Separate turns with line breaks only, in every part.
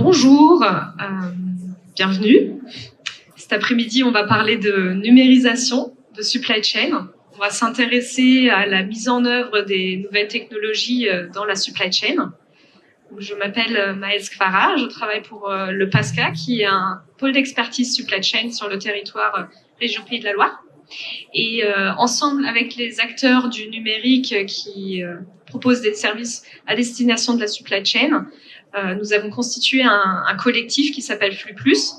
Bonjour, bienvenue. Cet après-midi, on va parler de numérisation, de supply chain. On va s'intéresser à la mise en œuvre des nouvelles technologies dans la supply chain. Je m'appelle Maëlle Skvara, je travaille pour le PASCA, qui est un pôle d'expertise supply chain sur le territoire région Pays de la Loire. Et ensemble avec les acteurs du numérique qui proposent des services à destination de la supply chain, nous avons constitué un collectif qui s'appelle Flux Plus.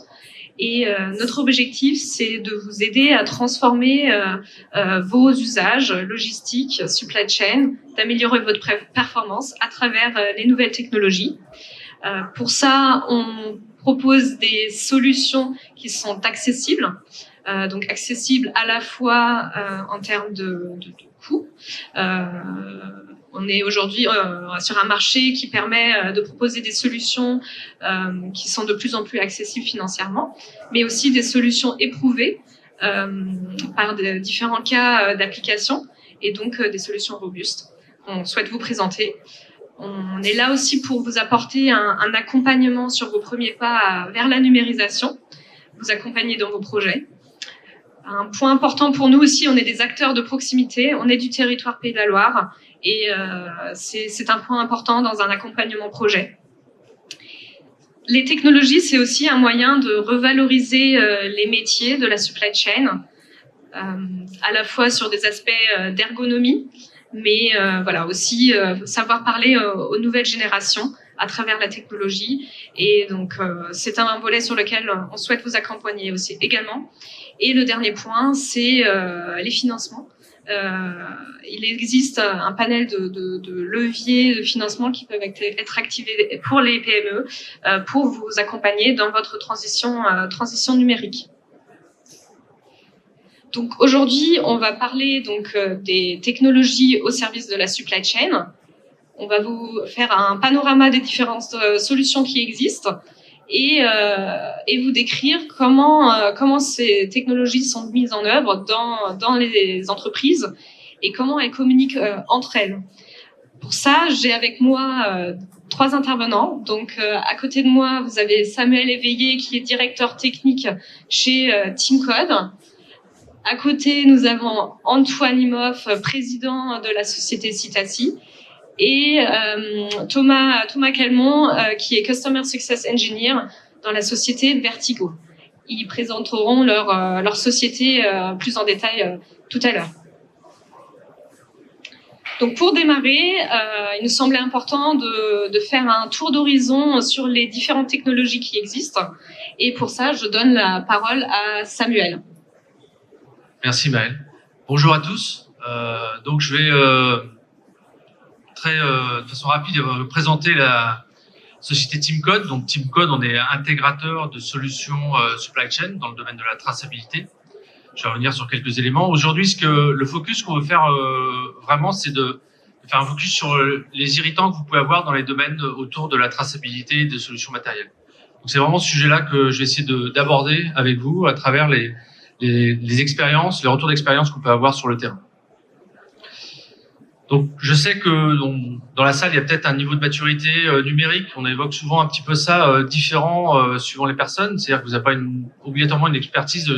Et notre objectif, c'est de vous aider à transformer vos usages logistiques, supply chain, d'améliorer votre performance à travers les nouvelles technologies. Pour ça, on propose des solutions qui sont accessibles, donc accessibles à la fois en termes de coûts. On est aujourd'hui sur un marché qui permet de proposer des solutions qui sont de plus en plus accessibles financièrement, mais aussi des solutions éprouvées par différents cas d'application et donc des solutions robustes. On souhaite vous présenter. On est là aussi pour vous apporter un accompagnement sur vos premiers pas vers la numérisation, vous accompagner dans vos projets. Un point important pour nous aussi, on est des acteurs de proximité, on est du territoire Pays de la Loire et c'est un point important dans un accompagnement projet. Les technologies, c'est aussi un moyen de revaloriser les métiers de la supply chain, à la fois sur des aspects d'ergonomie, mais voilà aussi savoir parler aux nouvelles générations à travers la technologie. Et donc, c'est un volet sur lequel on souhaite vous accompagner aussi également. Et le dernier point, c'est les financements. Il existe un panel de leviers de financement qui peuvent être activés pour les PME pour vous accompagner dans votre transition numérique. Donc aujourd'hui, on va parler donc des technologies au service de la supply chain. On va vous faire un panorama des différentes solutions qui existent et vous décrire comment ces technologies sont mises en œuvre dans les entreprises et comment elles communiquent entre elles. Pour ça, j'ai avec moi 3 intervenants. Donc, à côté de moi, vous avez Samuel Éveillé, qui est directeur technique chez Teamcode. À côté, nous avons Antoine Imhoff, président de la société Citaci. Et Thomas Calmont, qui est Customer Success Engineer dans la société Vertigo. Ils présenteront leur société plus en détail tout à l'heure. Donc pour démarrer, il nous semblait important de faire un tour d'horizon sur les différentes technologies qui existent. Et pour ça, je donne la parole à Samuel.
Merci Maëlle. Bonjour à tous. Donc je vais de façon rapide présenter la société Teamcode. Donc Teamcode, on est intégrateur de solutions supply chain dans le domaine de la traçabilité. Je vais revenir sur quelques éléments. Aujourd'hui, le focus qu'on veut faire vraiment, c'est de faire un focus sur les irritants que vous pouvez avoir dans les domaines autour de la traçabilité et des solutions matérielles. Donc c'est vraiment ce sujet-là que je vais essayer d'aborder avec vous à travers les expériences, les retours d'expérience qu'on peut avoir sur le terrain. Donc, je sais que dans la salle, il y a peut-être un niveau de maturité numérique. On évoque souvent un petit peu ça, différent suivant les personnes. C'est-à-dire que vous n'avez pas obligatoirement une expertise,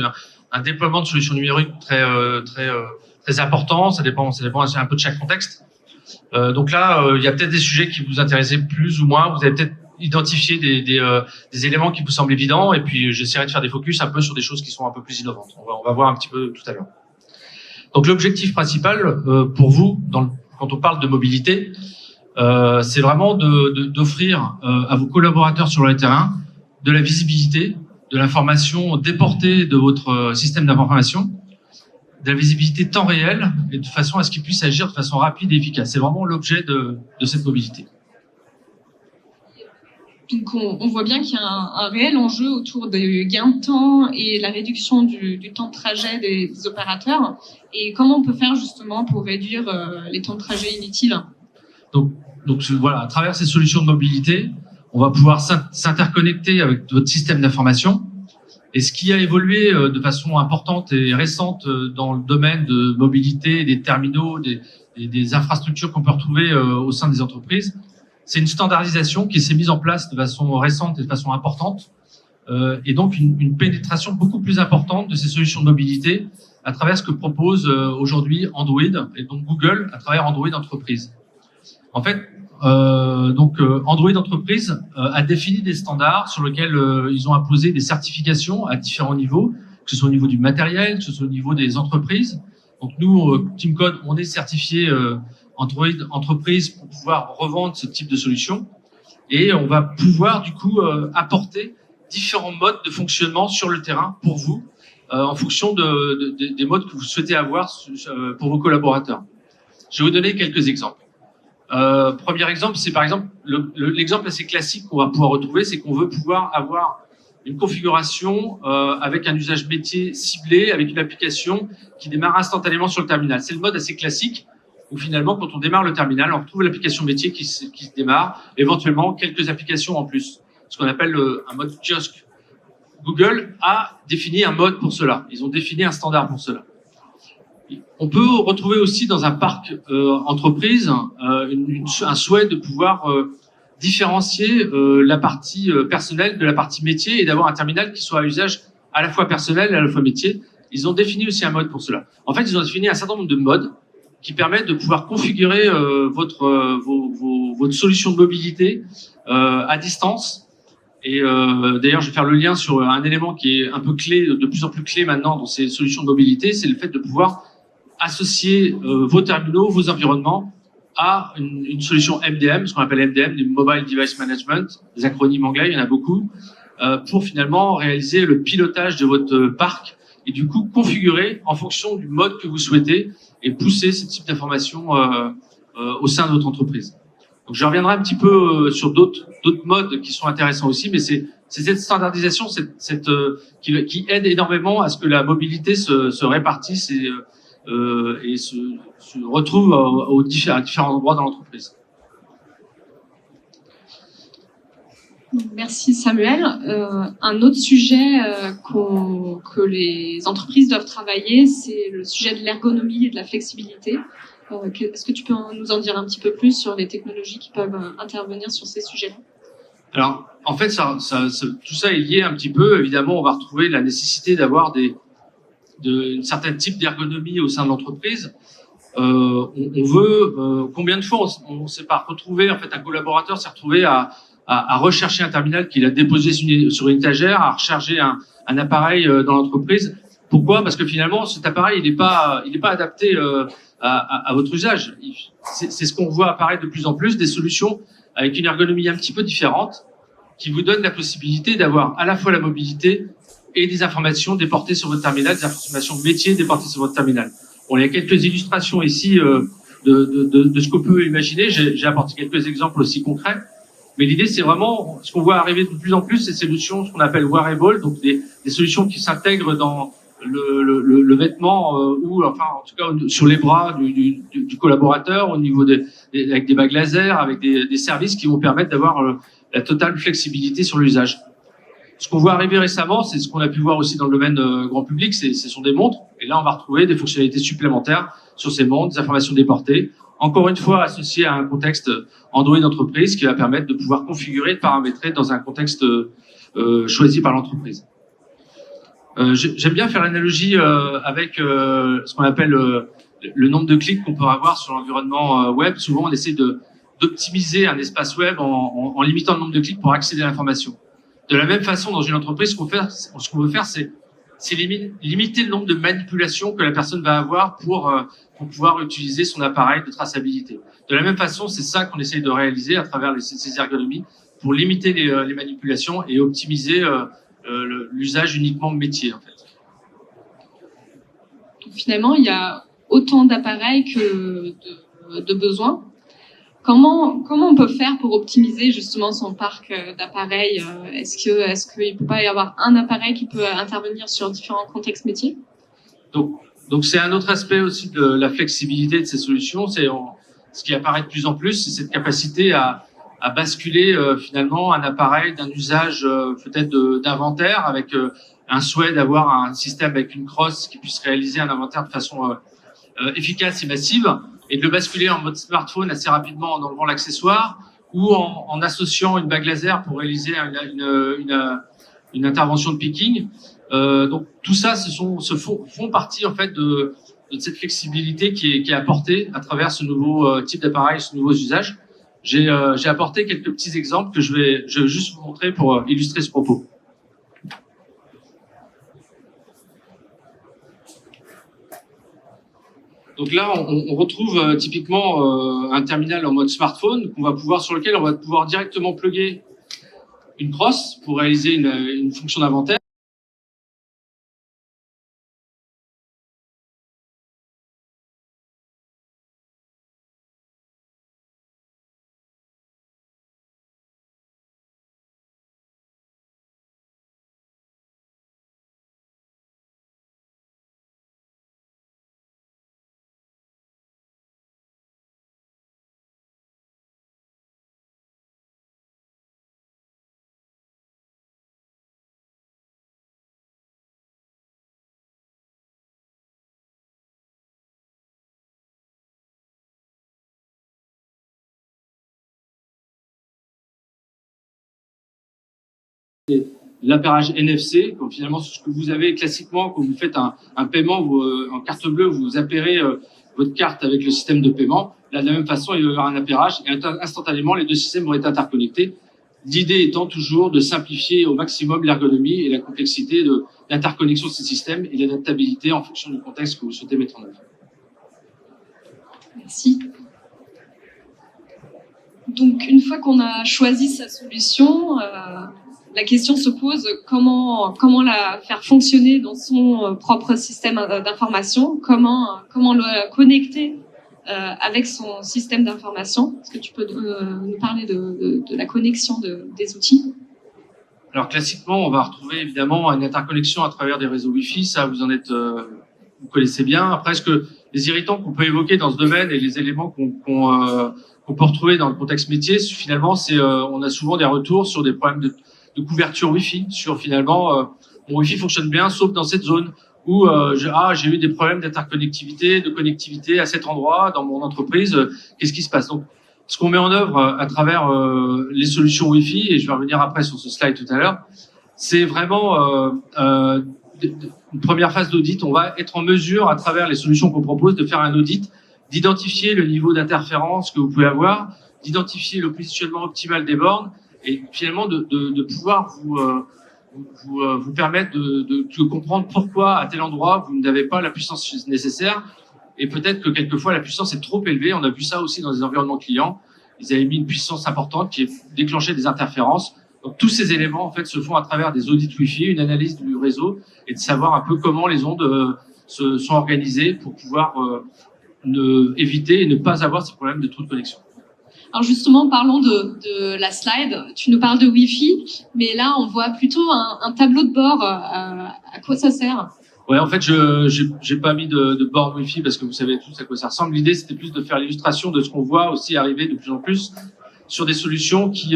un déploiement de solutions numériques très important. Ça dépend un peu de chaque contexte. Donc là, il y a peut-être des sujets qui vous intéressaient plus ou moins. Vous avez peut-être identifié des éléments qui vous semblent évidents. Et puis, j'essaierai de faire des focus un peu sur des choses qui sont un peu plus innovantes. On va voir un petit peu tout à l'heure. Donc, l'objectif principal pour vous, quand on parle de mobilité, c'est vraiment d'offrir à vos collaborateurs sur le terrain de la visibilité, de l'information déportée de votre système d'information, de la visibilité temps réel, et de façon à ce qu'ils puissent agir de façon rapide et efficace. C'est vraiment l'objet de cette mobilité.
Donc on voit bien qu'il y a un réel enjeu autour des gains de temps et la réduction du temps de trajet des opérateurs. Et comment on peut faire justement pour réduire les temps de trajet inutiles? Donc
voilà, à travers ces solutions de mobilité, on va pouvoir s'interconnecter avec votre système d'information. Et ce qui a évolué de façon importante et récente dans le domaine de mobilité, des terminaux, des infrastructures qu'on peut retrouver au sein des entreprises, c'est une standardisation qui s'est mise en place de façon récente et de façon importante, et donc une pénétration beaucoup plus importante de ces solutions de mobilité à travers ce que propose aujourd'hui Android et donc Google à travers Android Entreprise. En fait, Android Entreprise a défini des standards sur lesquels ils ont imposé des certifications à différents niveaux, que ce soit au niveau du matériel, que ce soit au niveau des entreprises. Donc nous, Team Code, on est certifié Android Entreprise pour pouvoir revendre ce type de solution, et on va pouvoir du coup apporter différents modes de fonctionnement sur le terrain pour vous, en fonction des modes que vous souhaitez avoir pour vos collaborateurs. Je vais vous donner quelques exemples. Premier exemple, c'est par exemple l'exemple assez classique qu'on va pouvoir retrouver, c'est qu'on veut pouvoir avoir une configuration avec un usage métier ciblé, avec une application qui démarre instantanément sur le terminal. C'est le mode assez classique où finalement, quand on démarre le terminal, on retrouve l'application métier qui se démarre, éventuellement quelques applications en plus, ce qu'on appelle un mode kiosque. Google a défini un mode pour cela. Ils ont défini un standard pour cela. On peut retrouver aussi dans un parc entreprise un souhait de pouvoir différencier la partie personnelle de la partie métier et d'avoir un terminal qui soit à usage à la fois personnel et à la fois métier. Ils ont défini aussi un mode pour cela. En fait, ils ont défini un certain nombre de modes qui permettent de pouvoir configurer votre solution de mobilité à distance. Et d'ailleurs, je vais faire le lien sur un élément qui est un peu clé, de plus en plus clé maintenant dans ces solutions de mobilité, c'est le fait de pouvoir associer vos terminaux, vos environnements à une solution MDM, ce qu'on appelle MDM, du Mobile Device Management, des acronymes anglais, il y en a beaucoup, pour finalement réaliser le pilotage de votre parc et du coup configurer en fonction du mode que vous souhaitez et pousser ce type d'informations au sein de votre entreprise. Donc je reviendrai un petit peu sur d'autres modes qui sont intéressants aussi, mais c'est cette standardisation qui aide énormément à ce que la mobilité se répartisse et se retrouve à différents endroits dans l'entreprise.
Merci Samuel. Un autre sujet que les entreprises doivent travailler, c'est le sujet de l'ergonomie et de la flexibilité. Est-ce que tu peux nous en dire un petit peu plus sur les technologies qui peuvent intervenir sur ces sujets-là?
Alors, en fait, tout ça est lié un petit peu. Évidemment, on va retrouver la nécessité d'avoir un certain type d'ergonomie au sein de l'entreprise. On veut, combien de fois on s'est pas retrouvé, en fait, un collaborateur s'est retrouvé à rechercher un terminal qu'il a déposé sur une étagère, à recharger un appareil dans l'entreprise. Pourquoi? Parce que finalement, cet appareil, il n'est pas adapté à votre usage. C'est ce qu'on voit apparaître de plus en plus, des solutions avec une ergonomie un petit peu différente, qui vous donne la possibilité d'avoir à la fois la mobilité et des informations déportées sur votre terminal, des informations métiers déportées sur votre terminal. Bon, il y a quelques illustrations ici de ce qu'on peut imaginer. J'ai apporté quelques exemples aussi concrets. Mais l'idée, c'est vraiment, ce qu'on voit arriver de plus en plus, c'est ces solutions, ce qu'on appelle wearable, donc des solutions qui s'intègrent dans le vêtement, ou enfin, en tout cas, sur les bras du collaborateur, au niveau avec des bagues laser, avec des services qui vont permettre d'avoir la totale flexibilité sur l'usage. Ce qu'on voit arriver récemment, c'est ce qu'on a pu voir aussi dans le domaine grand public, ce sont des montres. Et là, on va retrouver des fonctionnalités supplémentaires sur ces montres, des informations déportées. Encore une fois, associées à un contexte Android entreprise qui va permettre de pouvoir configurer et de paramétrer dans un contexte choisi par l'entreprise. J'aime bien faire l'analogie avec ce qu'on appelle le nombre de clics qu'on peut avoir sur l'environnement web. Souvent, on essaie d'optimiser un espace web en limitant le nombre de clics pour accéder à l'information. De la même façon, dans une entreprise, ce qu'on veut faire, c'est limiter le nombre de manipulations que la personne va avoir pour pouvoir utiliser son appareil de traçabilité. De la même façon, c'est ça qu'on essaye de réaliser à travers ces ergonomies pour limiter les manipulations et optimiser l'usage uniquement métier, en fait.
Donc, finalement, il y a autant d'appareils que de besoins. Comment on peut faire pour optimiser justement son parc d'appareils? Est-ce qu'il peut pas y avoir un appareil qui peut intervenir sur différents contextes métiers?
Donc c'est un autre aspect aussi de la flexibilité de ces solutions. Ce qui apparaît de plus en plus, c'est cette capacité à basculer finalement un appareil d'un usage peut-être d'inventaire avec un souhait d'avoir un système avec une crosse qui puisse réaliser un inventaire de façon efficace et massive, et de le basculer en mode smartphone assez rapidement en enlevant l'accessoire, ou en associant une bague laser pour réaliser une intervention de picking. Donc tout ça, font partie en fait de cette flexibilité qui est apportée à travers ce nouveau type d'appareil, ce nouveau usage. J'ai apporté quelques petits exemples que je vais juste vous montrer pour illustrer ce propos. Donc là, on retrouve typiquement un terminal en mode smartphone sur lequel on va pouvoir directement plugger une crosse pour réaliser une fonction d'inventaire. L'appairage NFC, comme finalement ce que vous avez classiquement quand vous faites un paiement en carte bleue, vous appairez votre carte avec le système de paiement. Là, de la même façon, il va y avoir un appairage et instantanément, les deux systèmes vont être interconnectés. L'idée étant toujours de simplifier au maximum l'ergonomie et la complexité d'interconnexion de ces systèmes et l'adaptabilité en fonction du contexte que vous souhaitez mettre en œuvre.
Merci. Donc, une fois qu'on a choisi sa solution, la question se pose comment la faire fonctionner dans son propre système d'information, comment le connecter avec son système d'information. Est-ce que tu peux nous parler de la connexion des outils?
Alors classiquement, on va retrouver évidemment une interconnexion à travers des réseaux Wi-Fi. Ça, vous connaissez bien. Après, les irritants qu'on peut évoquer dans ce domaine et les éléments qu'on peut retrouver dans le contexte métier, finalement, on a souvent des retours sur des problèmes de couverture Wi-Fi, sur finalement mon Wi-Fi fonctionne bien, sauf dans cette zone où j'ai eu des problèmes d'interconnectivité, de connectivité à cet endroit dans mon entreprise. Qu'est-ce qui se passe? Donc, ce qu'on met en œuvre à travers les solutions Wi-Fi, et je vais revenir après sur ce slide tout à l'heure, c'est vraiment une première phase d'audit. On va être en mesure, à travers les solutions qu'on propose, de faire un audit, d'identifier le niveau d'interférence que vous pouvez avoir, d'identifier le positionnement optimal des bornes, et finalement de pouvoir vous permettre de comprendre pourquoi à tel endroit vous n'avez pas la puissance nécessaire, et peut-être que quelquefois la puissance est trop élevée. On a vu ça aussi dans les environnements clients. Ils avaient mis une puissance importante qui déclenchait des interférences. Donc tous ces éléments en fait se font à travers des audits Wi-Fi, une analyse du réseau et de savoir un peu comment les ondes sont organisées pour pouvoir éviter et ne pas avoir ces problèmes de trou de connexion.
Alors justement, parlons de la slide. Tu nous parles de Wi-Fi, mais là on voit plutôt un tableau de bord. À quoi ça sert?
Ouais, en fait, j'ai pas mis de borne Wi-Fi parce que vous savez tous à quoi ça ressemble. L'idée, c'était plus de faire l'illustration de ce qu'on voit aussi arriver de plus en plus sur des solutions qui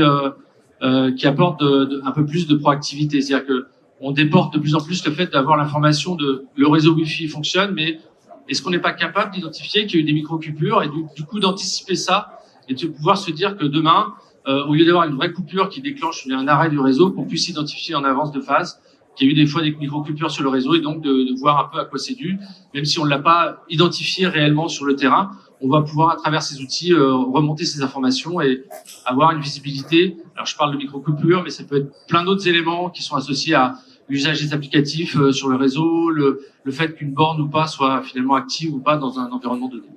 apportent un peu plus de proactivité. C'est-à-dire que on déporte de plus en plus le fait d'avoir l'information le réseau Wi-Fi fonctionne, mais est-ce qu'on n'est pas capable d'identifier qu'il y a eu des micro-coupures et du coup d'anticiper ça et de pouvoir se dire que demain, au lieu d'avoir une vraie coupure qui déclenche un arrêt du réseau, qu'on puisse identifier en avance de phase qu'il y a eu des fois des micro-coupures sur le réseau et donc de voir un peu à quoi c'est dû. Même si on ne l'a pas identifié réellement sur le terrain, on va pouvoir, à travers ces outils, remonter ces informations et avoir une visibilité. Alors, je parle de micro-coupures, mais ça peut être plein d'autres éléments qui sont associés à l'usage des applicatifs sur le réseau, le fait qu'une borne ou pas soit finalement active ou pas dans un environnement donné.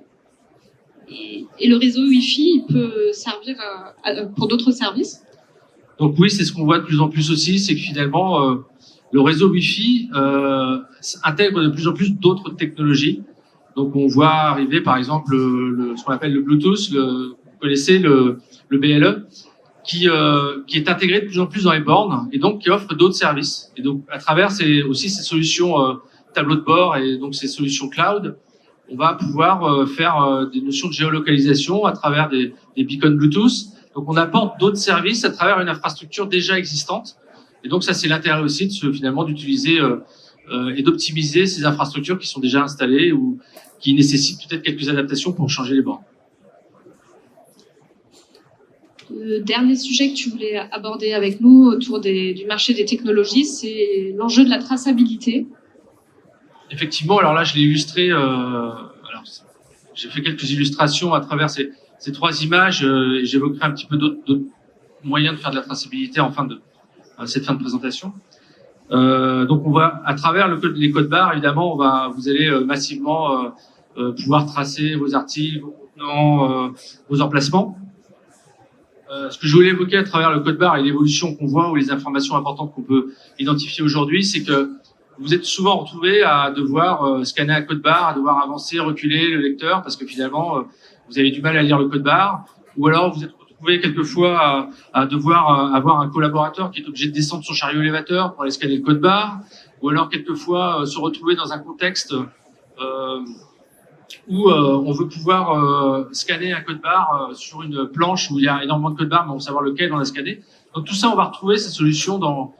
Et le réseau Wi-Fi, il peut servir pour d'autres services?
Donc oui, c'est ce qu'on voit de plus en plus aussi, c'est que finalement, le réseau Wi-Fi intègre de plus en plus d'autres technologies. Donc on voit arriver par exemple ce qu'on appelle le Bluetooth, vous connaissez le BLE, qui est intégré de plus en plus dans les bornes et donc qui offre d'autres services. Et donc à travers aussi ces solutions tableau de bord et donc ces solutions cloud, on va pouvoir faire des notions de géolocalisation à travers des beacons Bluetooth. Donc on apporte d'autres services à travers une infrastructure déjà existante. Et donc ça, c'est l'intérêt aussi finalement d'utiliser et d'optimiser ces infrastructures qui sont déjà installées ou qui nécessitent peut-être quelques adaptations pour changer les bornes.
Le dernier sujet que tu voulais aborder avec nous autour du marché des technologies, c'est l'enjeu de la traçabilité.
Effectivement, alors là, je l'ai illustré. J'ai fait quelques illustrations à travers ces trois images. Et j'évoquerai un petit peu d'autres moyens de faire de la traçabilité en cette fin de présentation. Donc, on va, à travers les codes barres, évidemment, vous allez massivement pouvoir tracer vos articles, vos contenants, vos emplacements. Ce que je voulais évoquer à travers le code barre et l'évolution qu'on voit ou les informations importantes qu'on peut identifier aujourd'hui, c'est que vous êtes souvent retrouvé à devoir scanner un code barre, à devoir avancer, reculer le lecteur, parce que finalement, vous avez du mal à lire le code barre, ou alors vous êtes retrouvé quelquefois à devoir avoir un collaborateur qui est obligé de descendre son chariot élévateur pour aller scanner le code barre, ou alors quelquefois se retrouver dans un contexte où on veut pouvoir scanner un code barre sur une planche où il y a énormément de code barres, mais on veut savoir lequel on a scanné. Donc tout ça, on va retrouver ces solutions dans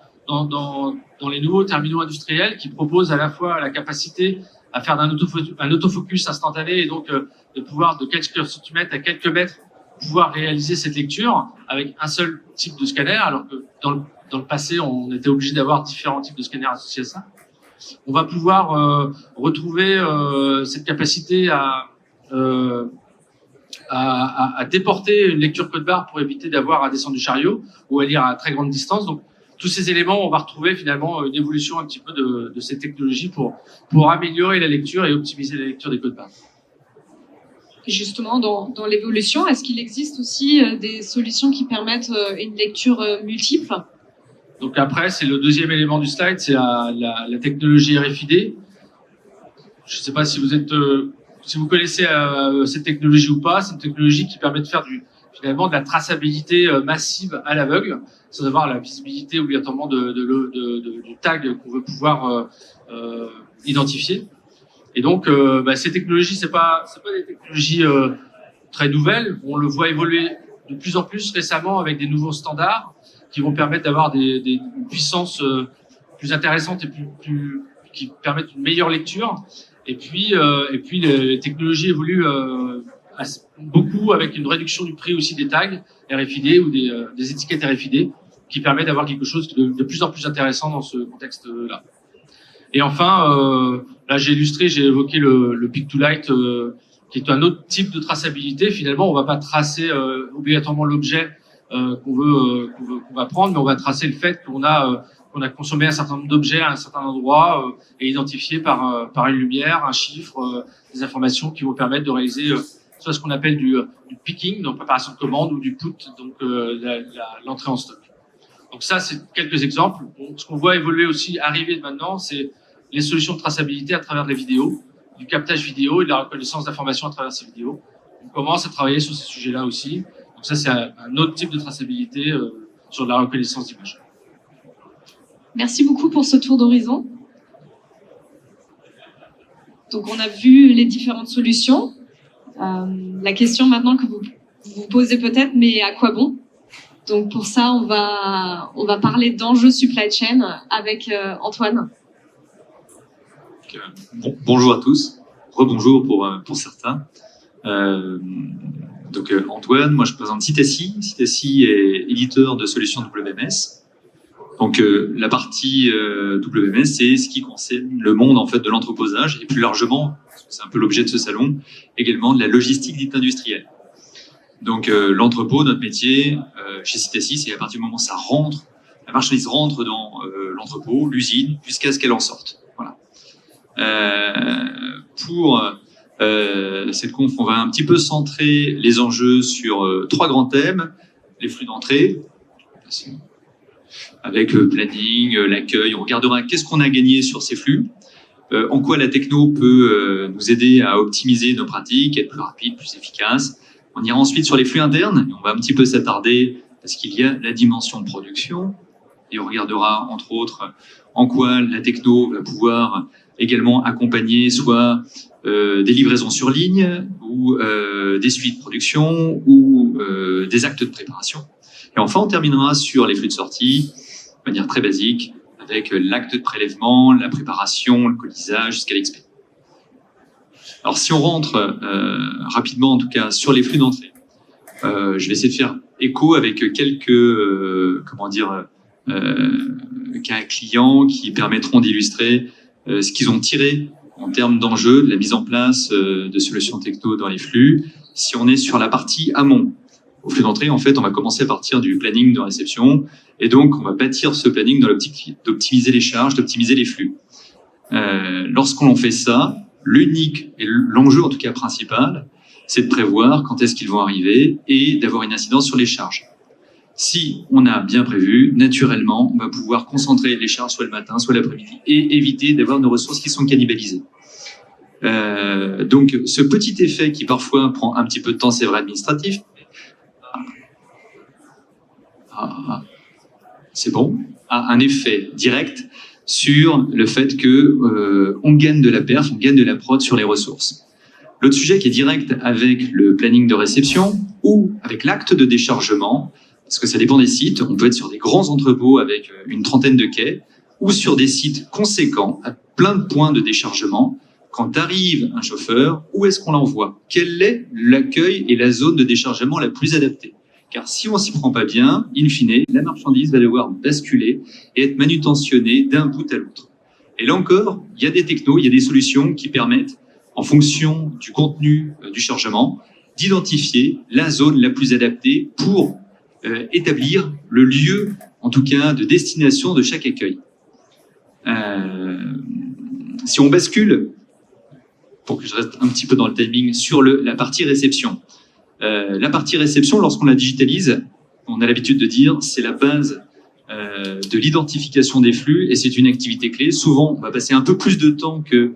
les nouveaux terminaux industriels qui proposent à la fois la capacité à faire un autofocus instantané et donc de pouvoir de quelques centimètres à quelques mètres pouvoir réaliser cette lecture avec un seul type de scanner, alors que dans le passé, on était obligé d'avoir différents types de scanners associés à ça. On va pouvoir retrouver cette capacité à déporter une lecture code barre pour éviter d'avoir à descendre du chariot ou à lire à très grande distance. Donc, tous ces éléments, on va retrouver finalement une évolution un petit peu de ces technologies pour améliorer la lecture et optimiser la lecture des codes barres.
Justement, dans l'évolution, est-ce qu'il existe aussi des solutions qui permettent une lecture multiple?
Donc après, c'est le deuxième élément du slide, c'est la technologie RFID. Je ne sais pas si vous connaissez cette technologie ou pas. C'est une technologie qui permet de faire finalement de la traçabilité massive à l'aveugle, sans avoir la visibilité obligatoirement du tag qu'on veut pouvoir identifier. Et donc, ces technologies, c'est pas des technologies très nouvelles. On le voit évoluer de plus en plus récemment avec des nouveaux standards qui vont permettre d'avoir des puissances plus intéressantes et qui permettent une meilleure lecture. Et puis les technologies évoluent beaucoup avec une réduction du prix aussi des tags RFID ou des étiquettes RFID qui permet d'avoir quelque chose de plus en plus intéressant dans ce contexte-là. Et enfin, là j'ai évoqué le Pick to Light, qui est un autre type de traçabilité. Finalement, on va pas tracer obligatoirement l'objet qu'on va prendre, mais on va tracer le fait qu'on a consommé un certain nombre d'objets à un certain endroit et identifié par une lumière, un chiffre, des informations qui vont permettre de réaliser soit ce qu'on appelle du picking, donc préparation de commande, ou du put, donc l'entrée en stock. Donc ça, c'est quelques exemples. Ce qu'on voit évoluer aussi, arriver maintenant, c'est les solutions de traçabilité à travers les vidéos, du captage vidéo et de la reconnaissance d'informations à travers ces vidéos. On commence à travailler sur ces sujets-là aussi. Donc ça, c'est un autre type de traçabilité sur de la reconnaissance d'images.
Merci beaucoup pour ce tour d'horizon. Donc on a vu les différentes solutions. La question maintenant que vous vous posez peut-être, mais à quoi bon? Donc pour ça, on va parler d'enjeux supply chain avec Antoine.
Bonjour à tous, rebonjour pour certains. Donc Antoine, moi je présente Citasi. Citasi est éditeur de solutions WMS. Donc la partie WMS, c'est ce qui concerne le monde en fait de l'entreposage et plus largement, c'est un peu l'objet de ce salon, également de la logistique dite industrielle. Donc l'entrepôt, notre métier chez Citasi, c'est à partir du moment où ça rentre, la marchandise rentre dans l'entrepôt, l'usine, jusqu'à ce qu'elle en sorte. Voilà. Pour cette conf, on va un petit peu centrer les enjeux sur trois grands thèmes. Les flux d'entrée, avec le planning, l'accueil. On regardera qu'est-ce qu'on a gagné sur ces flux, en quoi la techno peut nous aider à optimiser nos pratiques, être plus rapide, plus efficace. On ira ensuite sur les flux internes, et on va un petit peu s'attarder parce qu'il y a la dimension de production, et on regardera entre autres en quoi la techno va pouvoir également accompagner soit des livraisons sur ligne, ou des suites de production, ou des actes de préparation. Et enfin, on terminera sur les flux de sortie, de manière très basique, avec l'acte de prélèvement, la préparation, le colisage, jusqu'à l'expédition. Alors, si on rentre rapidement, en tout cas, sur les flux d'entrée, je vais essayer de faire écho avec quelques cas clients qui permettront d'illustrer ce qu'ils ont tiré en termes d'enjeux de la mise en place de solutions techno dans les flux. Si on est sur la partie amont, au flux d'entrée, en fait, on va commencer à partir du planning de réception, et donc on va bâtir ce planning dans l'optique d'optimiser les charges, d'optimiser les flux. Lorsqu'on fait ça, l'enjeu en tout cas principal, c'est de prévoir quand est-ce qu'ils vont arriver et d'avoir une incidence sur les charges. Si on a bien prévu, naturellement, on va pouvoir concentrer les charges soit le matin, soit l'après-midi et éviter d'avoir nos ressources qui sont cannibalisées. Donc, ce petit effet qui parfois prend un petit peu de temps, c'est vrai, administratif. C'est bon, a un effet direct sur le fait que on gagne de la perf, on gagne de la prod sur les ressources. L'autre sujet qui est direct avec le planning de réception ou avec l'acte de déchargement, parce que ça dépend des sites, on peut être sur des grands entrepôts avec une trentaine de quais ou sur des sites conséquents à plein de points de déchargement. Quand arrive un chauffeur, où est-ce qu'on l'envoie? Quel est l'accueil et la zone de déchargement la plus adaptée? Car si on s'y prend pas bien, in fine, la marchandise va devoir basculer et être manutentionnée d'un bout à l'autre. Et là encore, il y a des technos, il y a des solutions qui permettent, en fonction du contenu du chargement, d'identifier la zone la plus adaptée pour établir le lieu, en tout cas, de destination de chaque accueil. Si on bascule, pour que je reste un petit peu dans le timing, sur la partie réception. La partie réception, lorsqu'on la digitalise, on a l'habitude de dire c'est la base de l'identification des flux et c'est une activité clé. Souvent, on va passer un peu plus de temps que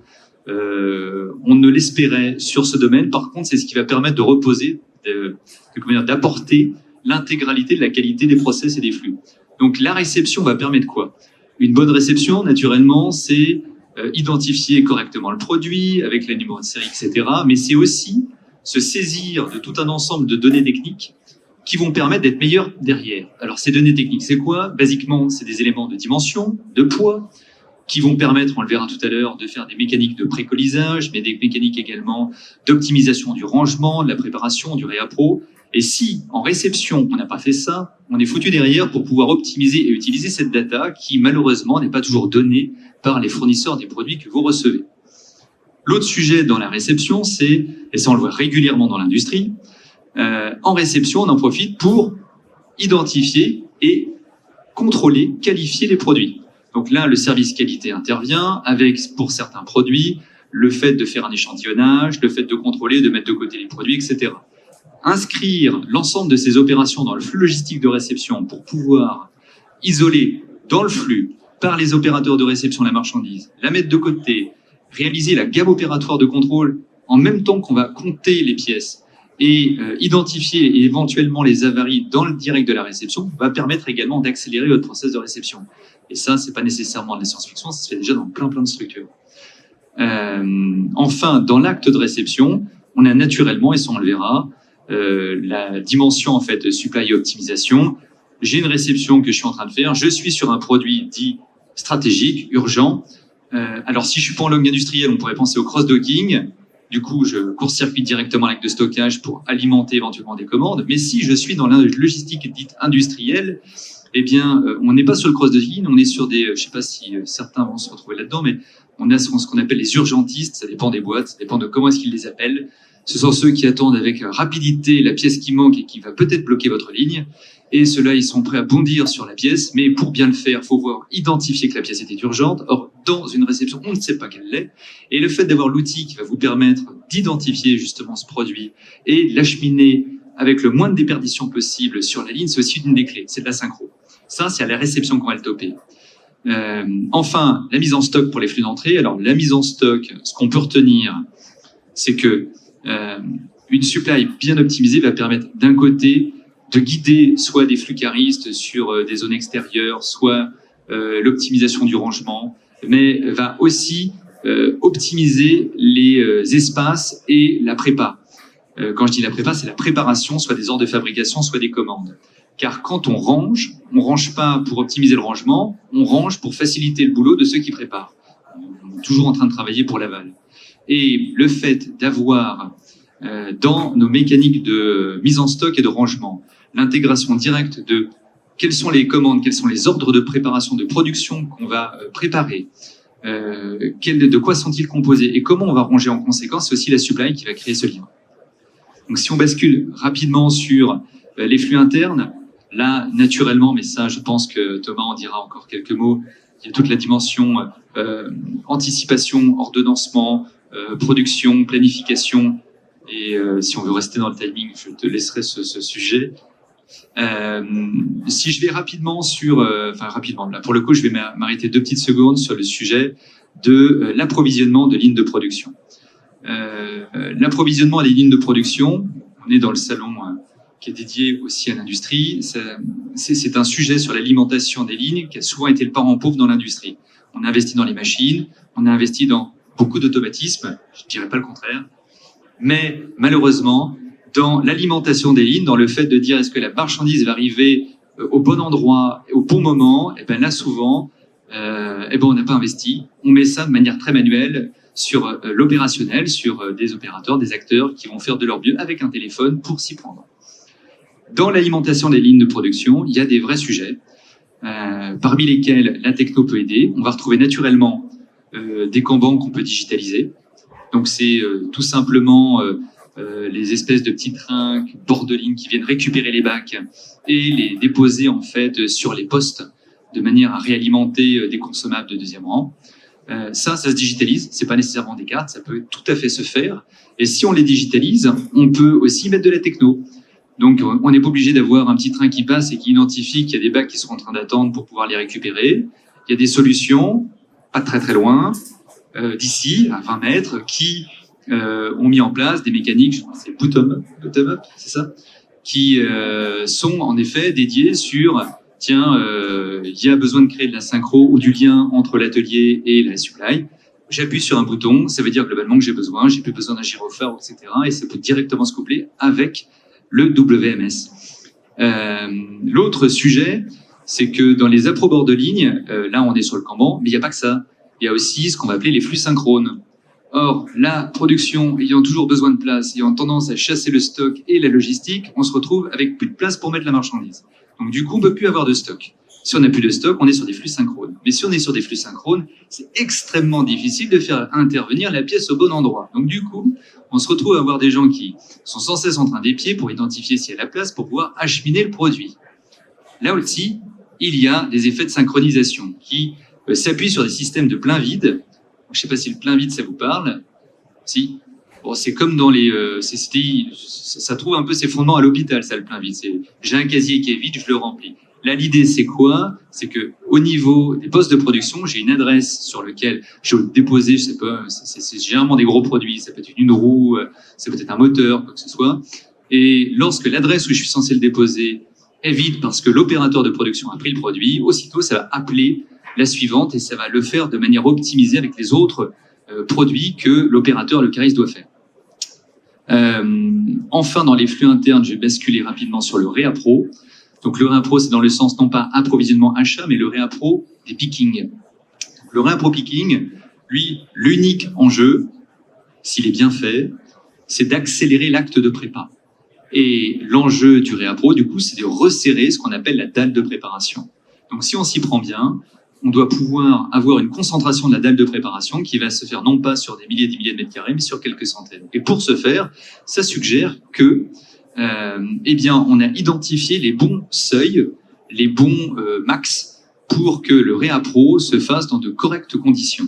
on ne l'espérait sur ce domaine. Par contre, c'est ce qui va permettre de reposer, d'apporter l'intégralité de la qualité des process et des flux. Donc, la réception va permettre quoi? Une bonne réception, naturellement, c'est identifier correctement le produit avec les numéros de série, etc. Mais c'est aussi se saisir de tout un ensemble de données techniques qui vont permettre d'être meilleurs derrière. Alors, ces données techniques, c'est quoi? Basiquement, c'est des éléments de dimension, de poids, qui vont permettre, on le verra tout à l'heure, de faire des mécaniques de précolisage, mais des mécaniques également d'optimisation du rangement, de la préparation, du réappro. Et si, en réception, on n'a pas fait ça, on est foutu derrière pour pouvoir optimiser et utiliser cette data qui, malheureusement, n'est pas toujours donnée par les fournisseurs des produits que vous recevez. L'autre sujet dans la réception, c'est, et ça on le voit régulièrement dans l'industrie, en réception, on en profite pour identifier et contrôler, qualifier les produits. Donc là, le service qualité intervient avec, pour certains produits, le fait de faire un échantillonnage, le fait de contrôler, de mettre de côté les produits, etc. Inscrire l'ensemble de ces opérations dans le flux logistique de réception pour pouvoir isoler dans le flux par les opérateurs de réception la marchandise, la mettre de côté, réaliser la gamme opératoire de contrôle en même temps qu'on va compter les pièces et identifier et éventuellement les avaries dans le direct de la réception va permettre également d'accélérer votre process de réception. Et ça, c'est pas nécessairement de la science-fiction, ça se fait déjà dans plein de structures. Enfin, dans l'acte de réception, on a naturellement, et ça on le verra, la dimension en fait supply et optimisation. J'ai une réception que je suis en train de faire, je suis sur un produit dit stratégique, urgent. Alors si je suis pas en log industriel, on pourrait penser au cross-docking. Du coup, je court-circuite directement l'acte de stockage pour alimenter éventuellement des commandes. Mais si je suis dans la logistique dite industrielle, eh bien, on n'est pas sur le cross-docking, on est sur des, je sais pas si certains vont se retrouver là-dedans, mais on a ce qu'on appelle les urgentistes, ça dépend des boîtes, ça dépend de comment est-ce qu'ils les appellent. Ce sont ceux qui attendent avec rapidité la pièce qui manque et qui va peut-être bloquer votre ligne. Et ceux-là, ils sont prêts à bondir sur la pièce, mais pour bien le faire, il faut voir identifier que la pièce était urgente. Or, dans une réception, on ne sait pas qu'elle l'est. Et le fait d'avoir l'outil qui va vous permettre d'identifier justement ce produit et de l'acheminer avec le moins de déperdition possible sur la ligne, c'est aussi une des clés, c'est de la synchro. Ça, c'est à la réception qu'on va le toper. Enfin, la mise en stock pour les flux d'entrée. Alors, la mise en stock, ce qu'on peut retenir, c'est que une supply bien optimisée va permettre d'un côté de guider soit des flux caristes sur des zones extérieures, soit l'optimisation du rangement, mais va aussi optimiser les espaces et la prépa. Quand je dis la prépa, c'est la préparation, soit des ordres de fabrication, soit des commandes. Car quand on range pas pour optimiser le rangement, on range pour faciliter le boulot de ceux qui préparent. On est toujours en train de travailler pour l'aval. Et le fait d'avoir dans nos mécaniques de mise en stock et de rangement l'intégration directe de quelles sont les commandes, quels sont les ordres de préparation, de production qu'on va préparer, de quoi sont-ils composés et comment on va ranger en conséquence, c'est aussi la supply qui va créer ce lien. Donc si on bascule rapidement sur les flux internes, là, naturellement, mais ça, je pense que Thomas en dira encore quelques mots, il y a toute la dimension anticipation, ordonnancement, production, planification, et si on veut rester dans le timing, je te laisserai ce sujet. Si je vais rapidement rapidement, là, pour le coup, je vais m'arrêter 2 petites secondes sur le sujet de l'approvisionnement de lignes de production. L'approvisionnement des lignes de production, on est dans le salon qui est dédié aussi à l'industrie. C'est un sujet sur l'alimentation des lignes qui a souvent été le parent pauvre dans l'industrie. On a investi dans les machines, on a investi dans beaucoup d'automatismes, je ne dirais pas le contraire, mais malheureusement, dans l'alimentation des lignes, dans le fait de dire est-ce que la marchandise va arriver au bon endroit, au bon moment, et ben là souvent, on n'a pas investi. On met ça de manière très manuelle sur l'opérationnel, sur des opérateurs, des acteurs qui vont faire de leur mieux avec un téléphone pour s'y prendre. Dans l'alimentation des lignes de production, il y a des vrais sujets, parmi lesquels la techno peut aider. On va retrouver naturellement des Kanban qu'on peut digitaliser. Donc c'est tout simplement les espèces de petits trains bord de ligne qui viennent récupérer les bacs et les déposer en fait sur les postes de manière à réalimenter des consommables de 2e rang. Ça se digitalise, c'est pas nécessairement des cartes, ça peut tout à fait se faire. Et si on les digitalise, on peut aussi mettre de la techno. Donc on n'est pas obligé d'avoir un petit train qui passe et qui identifie qu'il y a des bacs qui sont en train d'attendre pour pouvoir les récupérer. Il y a des solutions, pas très très loin, d'ici, à 20 mètres, qui ont mis en place des mécaniques, je crois que c'est bottom-up, c'est ça, qui sont en effet dédiées sur, tiens, il y a besoin de créer de la synchro ou du lien entre l'atelier et la supply. J'appuie sur un bouton, ça veut dire globalement que j'ai plus besoin d'un gyrophare, etc. Et ça peut directement se coupler avec le WMS. L'autre sujet, c'est que dans les appros bord de ligne, là on est sur le Kanban, mais il n'y a pas que ça. Il y a aussi ce qu'on va appeler les flux synchrones. Or, la production ayant toujours besoin de place, ayant tendance à chasser le stock et la logistique, on se retrouve avec plus de place pour mettre la marchandise. Donc du coup, on ne peut plus avoir de stock. Si on n'a plus de stock, on est sur des flux synchrones. Mais si on est sur des flux synchrones, c'est extrêmement difficile de faire intervenir la pièce au bon endroit. Donc du coup, on se retrouve à avoir des gens qui sont sans cesse en train d'épier pour identifier s'il y a la place pour pouvoir acheminer le produit. Là aussi, il y a des effets de synchronisation qui s'appuient sur des systèmes de plein vide. Je ne sais pas si le plein vide, ça vous parle. Si. Bon, c'est comme dans les... ça trouve un peu ses fondements à l'hôpital, ça, le plein vide. J'ai un casier qui est vide, je le remplis. Là, l'idée, c'est quoi? C'est que au niveau des postes de production, j'ai une adresse sur laquelle je vais déposer, je sais pas, c'est généralement des gros produits, ça peut être une roue, ça peut être un moteur, quoi que ce soit. Et lorsque l'adresse où je suis censé le déposer est vide parce que l'opérateur de production a pris le produit, aussitôt, ça va appeler la suivante et ça va le faire de manière optimisée avec les autres produits que l'opérateur, le cariste, doit faire. Enfin, dans les flux internes, je vais basculer rapidement sur le réappro. Donc le réappro, c'est dans le sens non pas approvisionnement achat, mais le réappro des pickings. Le réappro picking, lui, l'unique enjeu, s'il est bien fait, c'est d'accélérer l'acte de prépa. Et l'enjeu du réappro, du coup, c'est de resserrer ce qu'on appelle la dalle de préparation. Donc si on s'y prend bien, on doit pouvoir avoir une concentration de la dalle de préparation qui va se faire non pas sur des milliers et des milliers de mètres carrés, mais sur quelques centaines. Et pour ce faire, ça suggère que on a identifié les bons seuils, les bons max pour que le réappro se fasse dans de correctes conditions.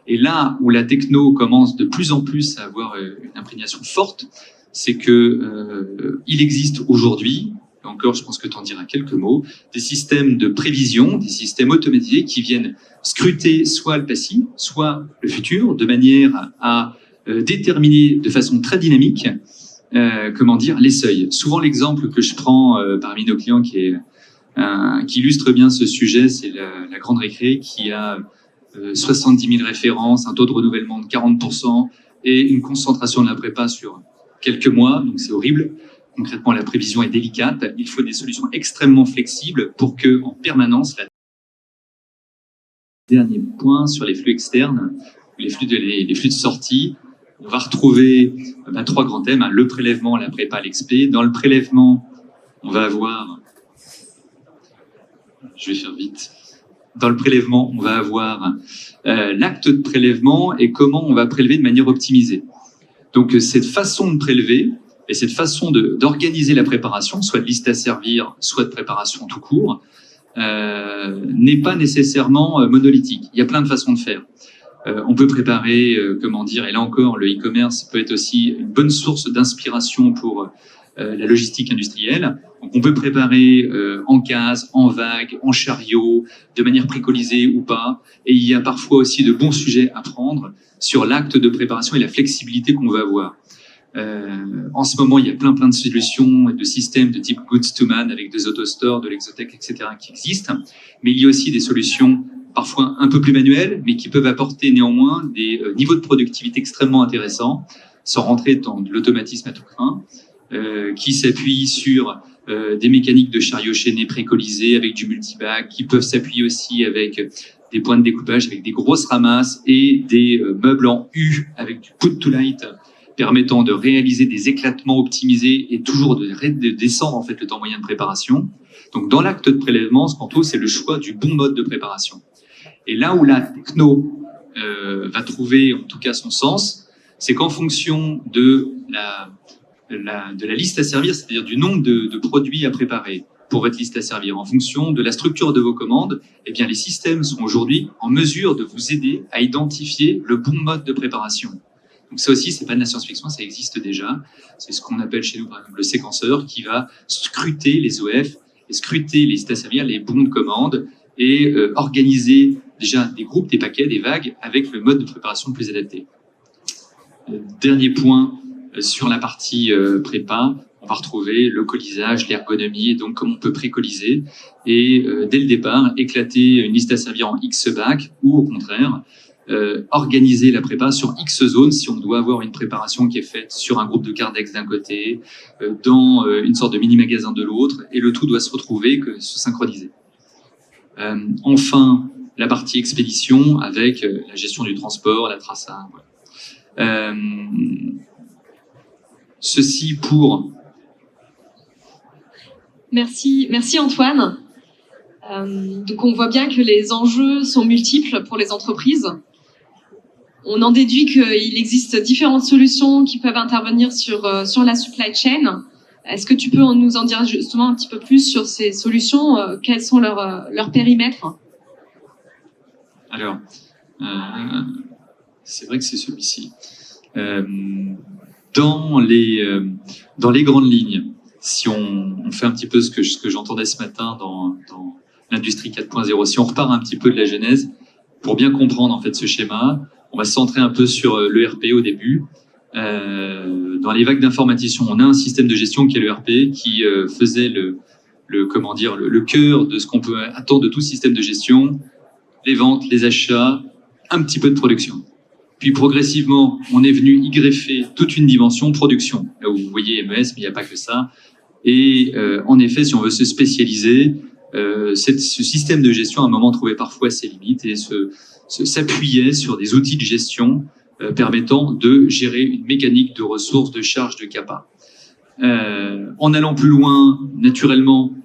Et là où la techno commence de plus en plus à avoir une imprégnation forte, c'est que il existe aujourd'hui, et encore je pense que tu en diras quelques mots, des systèmes de prévision, des systèmes automatisés qui viennent scruter soit le passé, soit le futur, de manière à déterminer de façon très dynamique les seuils. Souvent, l'exemple que je prends parmi nos clients qui illustre bien ce sujet, c'est la Grande Récré qui a 70 000 références, un taux de renouvellement de 40% et une concentration de la prépa sur quelques mois, donc c'est horrible. Concrètement, la prévision est délicate. Il faut des solutions extrêmement flexibles pour que, en permanence, dernier point sur les flux externes, les flux de sortie, on va retrouver 3 grands thèmes, le prélèvement, la prépa, l'expé. Dans le prélèvement, on va avoir, je vais faire vite, dans le prélèvement, on va avoir l'acte de prélèvement et comment on va prélever de manière optimisée. Donc cette façon de prélever et cette façon d'organiser la préparation, soit de liste à servir, soit de préparation tout court, n'est pas nécessairement monolithique. Il y a plein de façons de faire. On peut préparer, et là encore, le e-commerce peut être aussi une bonne source d'inspiration pour la logistique industrielle. Donc on peut préparer en case, en vague, en chariot, de manière préconisée ou pas. Et il y a parfois aussi de bons sujets à prendre sur l'acte de préparation et la flexibilité qu'on va avoir. En ce moment, il y a plein de solutions et de systèmes de type Goods to Man avec des autostores, de l'Exotech, etc. qui existent. Mais il y a aussi des solutions parfois un peu plus manuelles, mais qui peuvent apporter néanmoins des niveaux de productivité extrêmement intéressants, sans rentrer dans de l'automatisme à tout crin, qui s'appuient sur des mécaniques de chariot chaîné précolisées avec du multibag, qui peuvent s'appuyer aussi avec des points de découpage, avec des grosses ramasses et des meubles en U avec du put to light, permettant de réaliser des éclatements optimisés et toujours de descendre en fait le temps moyen de préparation. Donc dans l'acte de prélèvement, ce qu'on trouve, c'est le choix du bon mode de préparation. Et là où la techno va trouver en tout cas son sens, c'est qu'en fonction de la liste à servir, c'est-à-dire du nombre de produits à préparer pour votre liste à servir, en fonction de la structure de vos commandes, eh bien les systèmes sont aujourd'hui en mesure de vous aider à identifier le bon mode de préparation. Donc ça aussi, c'est pas de la science-fiction, ça existe déjà. C'est ce qu'on appelle chez nous, par exemple, le séquenceur qui va scruter les OF et scruter les listes à servir, les bons de commande et organiser déjà des groupes, des paquets, des vagues avec le mode de préparation le plus adapté. Dernier point sur la partie prépa, on va retrouver le colisage, l'ergonomie, et donc comment on peut précoliser et dès le départ éclater une liste à servir en X bacs ou au contraire organiser la prépa sur X zones si on doit avoir une préparation qui est faite sur un groupe de Cardex d'un côté, dans une sorte de mini-magasin de l'autre, et le tout doit se retrouver, se synchroniser. Enfin, la partie expédition avec la gestion du transport, la traçage. Voilà. Ceci pour...
Merci Antoine. Donc on voit bien que les enjeux sont multiples pour les entreprises. On en déduit qu'il existe différentes solutions qui peuvent intervenir sur la supply chain. Est-ce que tu peux nous en dire justement un petit peu plus sur ces solutions? Quels sont leurs périmètres?
Alors, c'est vrai que c'est celui-ci. Dans les grandes lignes, si on fait un petit peu ce que j'entendais ce matin dans l'industrie 4.0, si on repart un petit peu de la genèse, pour bien comprendre en fait ce schéma, on va se centrer un peu sur l'ERP au début. Dans les vagues d'informatisation, on a un système de gestion qui est l'ERP, qui faisait le cœur de ce qu'on peut attendre de tout système de gestion, les ventes, les achats, un petit peu de production. Puis progressivement, on est venu y greffer toute une dimension production. Là où vous voyez MES, mais il n'y a pas que ça. Et en effet, si on veut se spécialiser, ce système de gestion, à un moment, trouvait parfois ses limites et s'appuyait sur des outils de gestion permettant de gérer une mécanique de ressources, de charges, de CAPA. En allant plus loin, naturellement,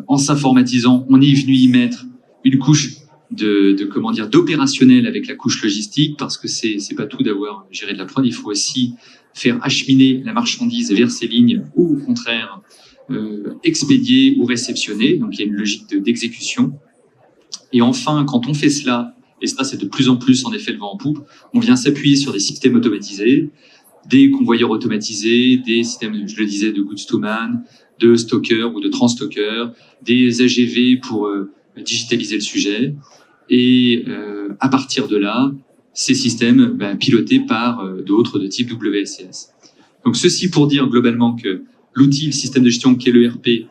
en s'informatisant, on est venu y mettre une couche d'opérationnel avec la couche logistique, parce que c'est pas tout d'avoir géré de la prod, il faut aussi faire acheminer la marchandise vers ces lignes ou au contraire expédier ou réceptionner. Donc il y a une logique d'exécution. Et enfin, quand on fait cela, et ça c'est de plus en plus en effet le vent en poupe, on vient s'appuyer sur des systèmes automatisés, des convoyeurs automatisés, des systèmes, je le disais, de goods to man, de stockers ou de transstockers, des AGV pour digitaliser le sujet. Et à partir de là, ces systèmes pilotés par d'autres de type WSCS. Donc ceci pour dire globalement que l'outil, le système de gestion qu'est l'ERP,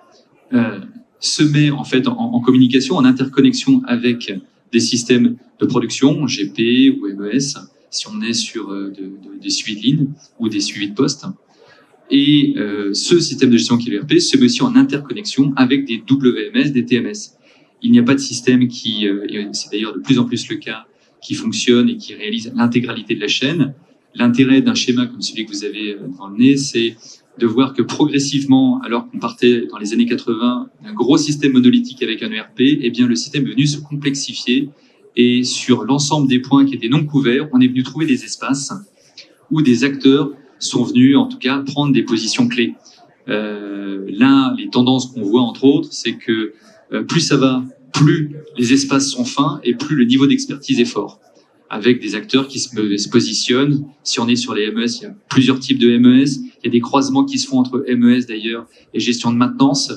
se met en fait en communication, en interconnexion avec des systèmes de production, GP ou MES, si on est sur des suivis de ligne ou des suivis de poste. Et ce système de gestion qui est l'ERP se met aussi en interconnexion avec des WMS, des TMS. Il n'y a pas de système qui, et c'est d'ailleurs de plus en plus le cas, qui fonctionne et qui réalise l'intégralité de la chaîne. L'intérêt d'un schéma comme celui que vous avez dans le nez, c'est de voir que progressivement, alors qu'on partait dans les années 80 d'un gros système monolithique avec un ERP, eh bien le système est venu se complexifier et sur l'ensemble des points qui étaient non couverts, on est venu trouver des espaces où des acteurs sont venus, en tout cas, prendre des positions clés. Là, les tendances qu'on voit, entre autres, c'est que plus ça va, plus les espaces sont fins et plus le niveau d'expertise est fort. Avec des acteurs qui se positionnent. Si on est sur les MES, il y a plusieurs types de MES. Il y a des croisements qui se font entre MES d'ailleurs et gestion de maintenance,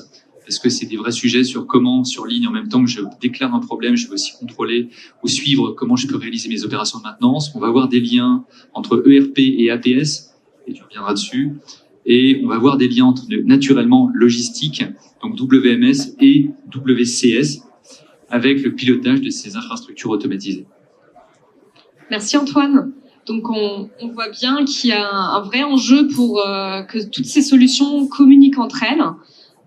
parce que c'est des vrais sujets sur comment, sur ligne, en même temps que je déclare un problème, je veux aussi contrôler ou suivre comment je peux réaliser mes opérations de maintenance. On va avoir des liens entre ERP et APS, et tu reviendras dessus. Et on va avoir des liens entre, naturellement, logistique, donc WMS et WCS, avec le pilotage de ces infrastructures automatisées.
Merci Antoine. Donc on voit bien qu'il y a un vrai enjeu pour que toutes ces solutions communiquent entre elles.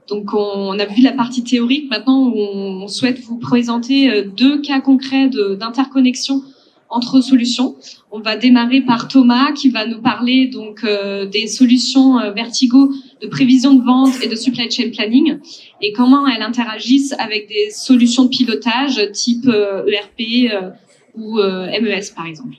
Donc on a vu la partie théorique. Maintenant on souhaite vous présenter 2 cas concrets d'interconnexion entre solutions. On va démarrer par Thomas qui va nous parler donc des solutions Vertigo de prévision de vente et de supply chain planning et comment elles interagissent avec des solutions de pilotage type ERP ou MES par exemple.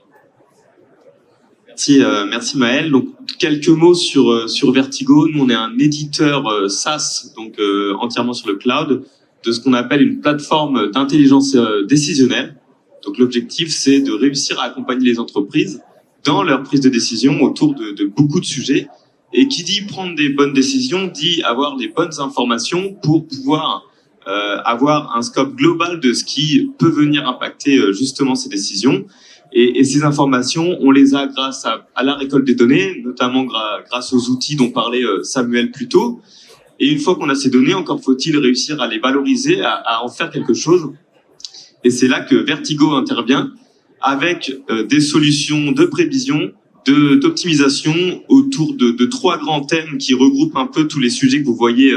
Merci Maël. Donc quelques mots sur Vertigo. Nous on est un éditeur SaaS donc entièrement sur le cloud de ce qu'on appelle une plateforme d'intelligence décisionnelle. Donc l'objectif c'est de réussir à accompagner les entreprises dans leur prise de décision autour de beaucoup de sujets. Et qui dit prendre des bonnes décisions dit avoir les bonnes informations pour pouvoir avoir un scope global de ce qui peut venir impacter justement ces décisions. Et ces informations, on les a grâce à la récolte des données, notamment grâce aux outils dont parlait Samuel plus tôt. Et une fois qu'on a ces données, encore faut-il réussir à les valoriser, à en faire quelque chose. Et c'est là que Vertigo intervient avec des solutions de prévision, d'optimisation autour de 3 grands thèmes qui regroupent un peu tous les sujets que vous voyez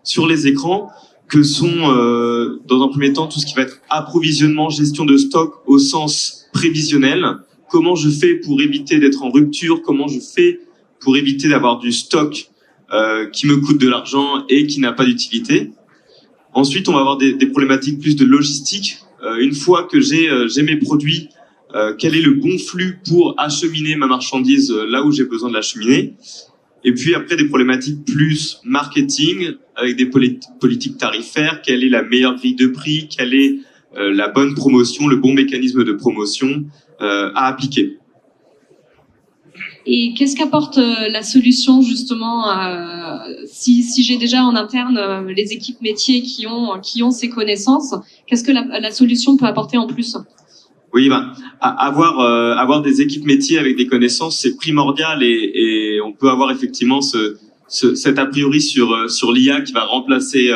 sur les écrans, que sont, dans un premier temps, tout ce qui va être approvisionnement, gestion de stock au sens prévisionnel. Comment je fais pour éviter d'être en rupture? Comment je fais pour éviter d'avoir du stock qui me coûte de l'argent et qui n'a pas d'utilité? Ensuite, on va avoir des problématiques plus de logistique. Une fois que j'ai mes produits, quel est le bon flux pour acheminer ma marchandise là où j'ai besoin de l'acheminer? Et puis après, des problématiques plus marketing, avec des politiques tarifaires. Quelle est la meilleure grille de prix? Quelle est la bonne promotion, le bon mécanisme de promotion à appliquer?
Et qu'est-ce qu'apporte la solution justement si j'ai déjà en interne les équipes métiers qui ont ces connaissances, qu'est-ce que la solution peut apporter en plus?
Oui, avoir des équipes métiers avec des connaissances, c'est primordial et on peut avoir effectivement cet a priori sur l'IA qui va remplacer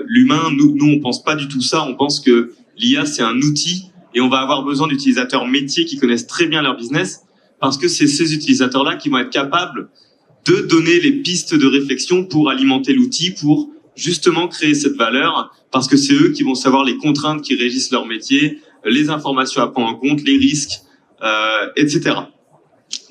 l'humain. Nous, on pense pas du tout ça. On pense que l'IA, c'est un outil et on va avoir besoin d'utilisateurs métiers qui connaissent très bien leur business parce que c'est ces utilisateurs-là qui vont être capables de donner les pistes de réflexion pour alimenter l'outil, pour justement créer cette valeur, parce que c'est eux qui vont savoir les contraintes qui régissent leur métier, les informations à prendre en compte, les risques, etc.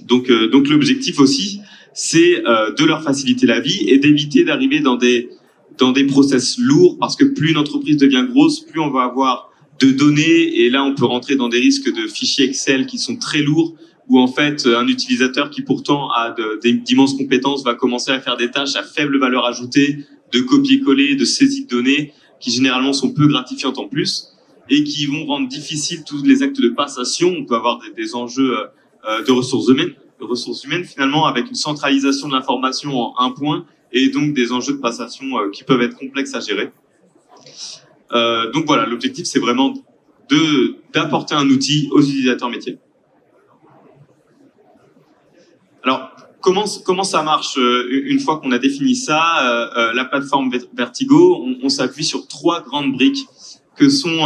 Donc l'objectif aussi, c'est de leur faciliter la vie et d'éviter d'arriver dans des process lourds, parce que plus une entreprise devient grosse, plus on va avoir de données, et là on peut rentrer dans des risques de fichiers Excel qui sont très lourds, où en fait un utilisateur qui pourtant a d'immenses compétences va commencer à faire des tâches à faible valeur ajoutée, de copier-coller, de saisie de données, qui généralement sont peu gratifiantes en plus, et qui vont rendre difficiles tous les actes de passation. On peut avoir des enjeux de ressources humaines finalement, avec une centralisation de l'information en un point, et donc des enjeux de passation qui peuvent être complexes à gérer. Donc voilà, l'objectif c'est vraiment d'apporter un outil aux utilisateurs métiers. Alors, comment ça marche une fois qu'on a défini ça? La plateforme Vertigo, on s'appuie sur 3 grandes briques que sont,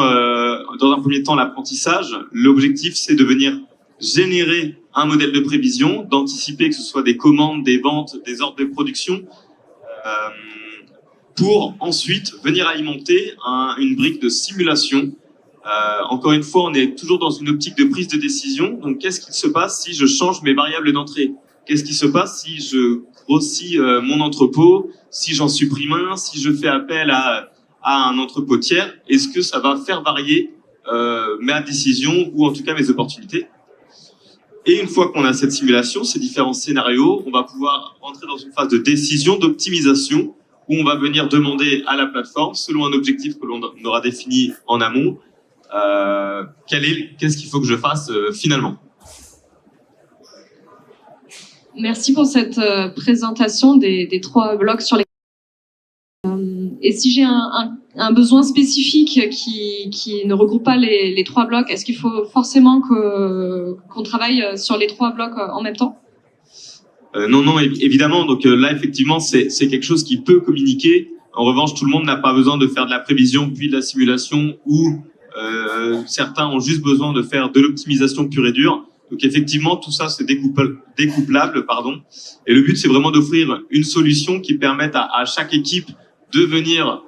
dans un premier temps, l'apprentissage. L'objectif, c'est de venir générer un modèle de prévision, d'anticiper que ce soit des commandes, des ventes, des ordres de production, pour ensuite venir alimenter une brique de simulation. Encore une fois, on est toujours dans une optique de prise de décision. Donc, qu'est-ce qui se passe si je change mes variables d'entrée? Qu'est-ce qui se passe si je grossis mon entrepôt, si j'en supprime un, si je fais appel à un entrepôt tiers, est-ce que ça va faire varier ma décision ou en tout cas mes opportunités? Et une fois qu'on a cette simulation, ces différents scénarios, on va pouvoir entrer dans une phase de décision, d'optimisation, où on va venir demander à la plateforme, selon un objectif que l'on aura défini en amont, qu'est-ce qu'il faut que je fasse finalement.
Merci pour cette présentation des 3 blocs sur les... Et si j'ai un besoin spécifique qui ne regroupe pas les 3 blocs, est-ce qu'il faut forcément qu'on travaille sur les 3 blocs en même temps?
Non, évidemment. Donc là, effectivement, c'est quelque chose qui peut communiquer. En revanche, tout le monde n'a pas besoin de faire de la prévision puis de la simulation, ou certains ont juste besoin de faire de l'optimisation pure et dure. Donc effectivement, tout ça, c'est découplable, pardon. Et le but, c'est vraiment d'offrir une solution qui permette à chaque équipe de venir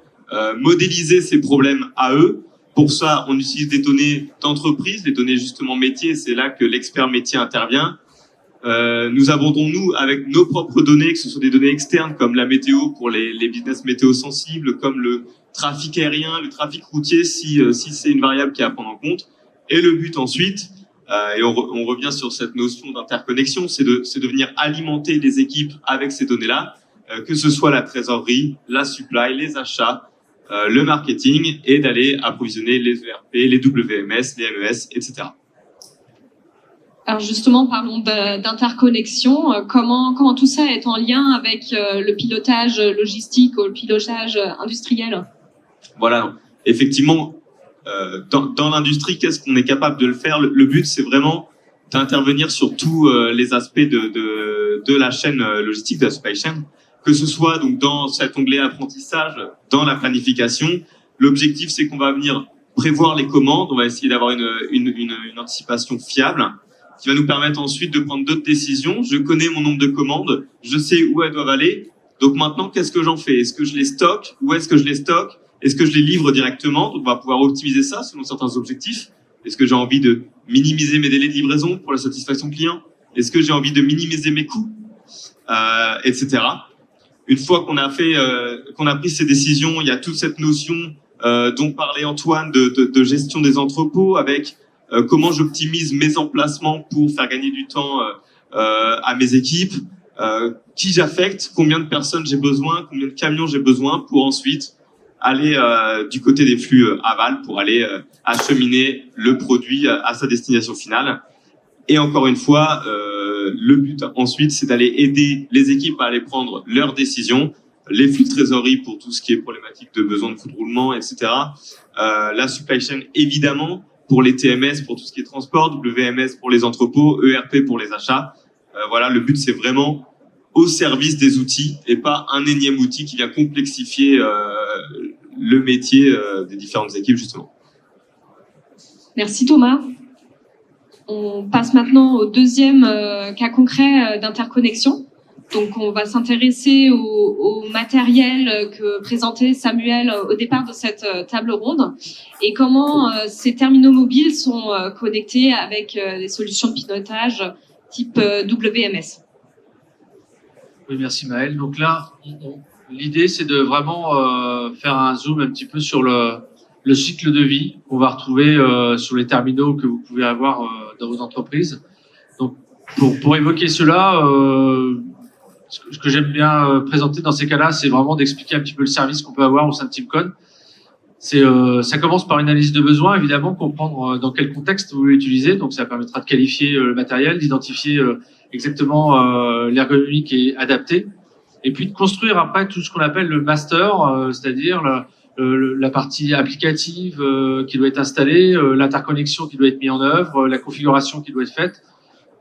modéliser ses problèmes à eux. Pour ça, on utilise des données d'entreprise, des données justement métiers. C'est là que l'expert métier intervient. Nous abondons, nous, avec nos propres données, que ce soit des données externes comme la météo pour les business météo sensibles, comme le trafic aérien, le trafic routier, si c'est une variable qui est à prendre en compte. Et le but ensuite, et on revient sur cette notion d'interconnexion, c'est de venir alimenter les équipes avec ces données-là, que ce soit la trésorerie, la supply, les achats, le marketing, et d'aller approvisionner les ERP, les WMS, les MES, etc.
Alors justement, parlons d'interconnexion. Comment tout ça est en lien avec le pilotage logistique ou le pilotage industriel?
Voilà, effectivement, dans l'industrie, qu'est-ce qu'on est capable de le faire? Le but, c'est vraiment d'intervenir sur tous les aspects de la chaîne logistique, de la supply chain, que ce soit donc dans cet onglet apprentissage, dans la planification. L'objectif, c'est qu'on va venir prévoir les commandes, on va essayer d'avoir une anticipation fiable, qui va nous permettre ensuite de prendre d'autres décisions. Je connais mon nombre de commandes, je sais où elles doivent aller. Donc maintenant, qu'est-ce que j'en fais? Est-ce que je les stocke? Où est-ce que je les stocke? Est-ce que je les livre directement? Donc on va pouvoir optimiser ça selon certains objectifs. Est-ce que j'ai envie de minimiser mes délais de livraison pour la satisfaction client? Est-ce que j'ai envie de minimiser mes coûts, etc. Une fois qu'on a pris ces décisions, il y a toute cette notion dont parlait Antoine de gestion des entrepôts, avec comment j'optimise mes emplacements pour faire gagner du temps à mes équipes, qui j'affecte, combien de personnes j'ai besoin, combien de camions j'ai besoin pour ensuite aller du côté des flux aval pour aller acheminer le produit à sa destination finale. Et encore une fois, le but ensuite, c'est d'aller aider les équipes à aller prendre leurs décisions, les flux de trésorerie pour tout ce qui est problématique de besoin de coûts de roulement, etc. La supply chain, évidemment, pour les TMS, pour tout ce qui est transport, WMS pour les entrepôts, ERP pour les achats. Voilà, le but, c'est vraiment au service des outils et pas un énième outil qui vient complexifier le métier des différentes équipes, justement.
Merci Thomas. On passe maintenant au deuxième cas concret d'interconnexion. Donc, on va s'intéresser au matériel que présentait Samuel au départ de cette table ronde et comment ces terminaux mobiles sont connectés avec des solutions de pilotage type WMS.
Oui, merci Maël. Donc là, l'idée, c'est de vraiment faire un zoom un petit peu sur le cycle de vie qu'on va retrouver sur les terminaux que vous pouvez avoir dans vos entreprises. Donc, pour évoquer cela, ce que j'aime bien présenter dans ces cas-là, c'est vraiment d'expliquer un petit peu le service qu'on peut avoir au sein de Teamcon. Ça commence par une analyse de besoin, évidemment, comprendre dans quel contexte vous l'utilisez. Donc, ça permettra de qualifier le matériel, d'identifier exactement l'ergonomie qui est adaptée, et puis de construire après tout ce qu'on appelle le master, c'est-à-dire la partie applicative qui doit être installée, l'interconnexion qui doit être mise en œuvre, la configuration qui doit être faite,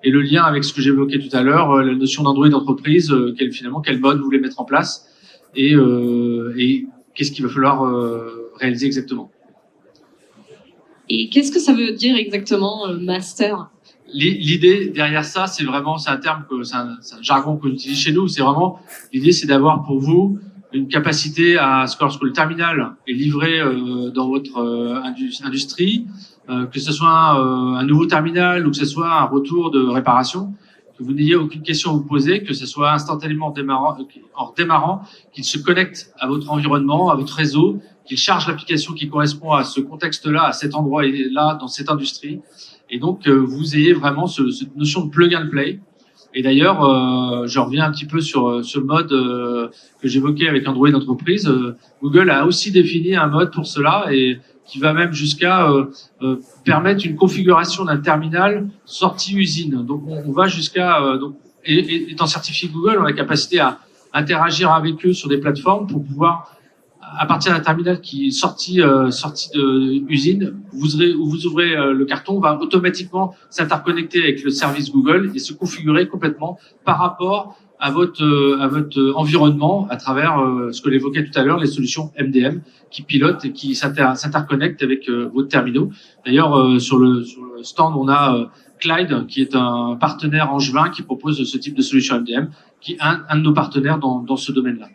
et le lien avec ce que j'évoquais tout à l'heure, la notion d'Android d'entreprise, quel mode vous voulez mettre en place, et qu'est-ce qu'il va falloir réaliser exactement.
Et qu'est-ce que ça veut dire exactement, master?
L'idée derrière ça, c'est un terme, c'est un jargon qu'on utilise chez nous. C'est vraiment, l'idée, c'est d'avoir pour vous une capacité à ce que lorsque le terminal est livré dans votre industrie, que ce soit un nouveau terminal ou que ce soit un retour de réparation, que vous n'ayez aucune question à vous poser, que ce soit instantanément en redémarrant, qu'il se connecte à votre environnement, à votre réseau, qu'il charge l'application qui correspond à ce contexte-là, à cet endroit-là, dans cette industrie. Et donc, vous ayez vraiment cette notion de plug and play. Et d'ailleurs, je reviens un petit peu sur le mode que j'évoquais avec Android Entreprise. Google a aussi défini un mode pour cela et qui va même jusqu'à permettre une configuration d'un terminal sortie usine. Donc, on va jusqu'à étant certifié Google, on a la capacité à interagir avec eux sur des plateformes pour pouvoir, à partir d'un terminal qui est sorti de usine, vous ouvrez le carton, va automatiquement s'interconnecter avec le service Google et se configurer complètement par rapport à votre environnement à travers ce que j'évoquais tout à l'heure, les solutions MDM qui pilotent et qui s'interconnectent avec votre terminaux. D'ailleurs, sur le stand, on a Clyde, qui est un partenaire angevin qui propose ce type de solution MDM, qui est un de nos partenaires dans ce domaine-là.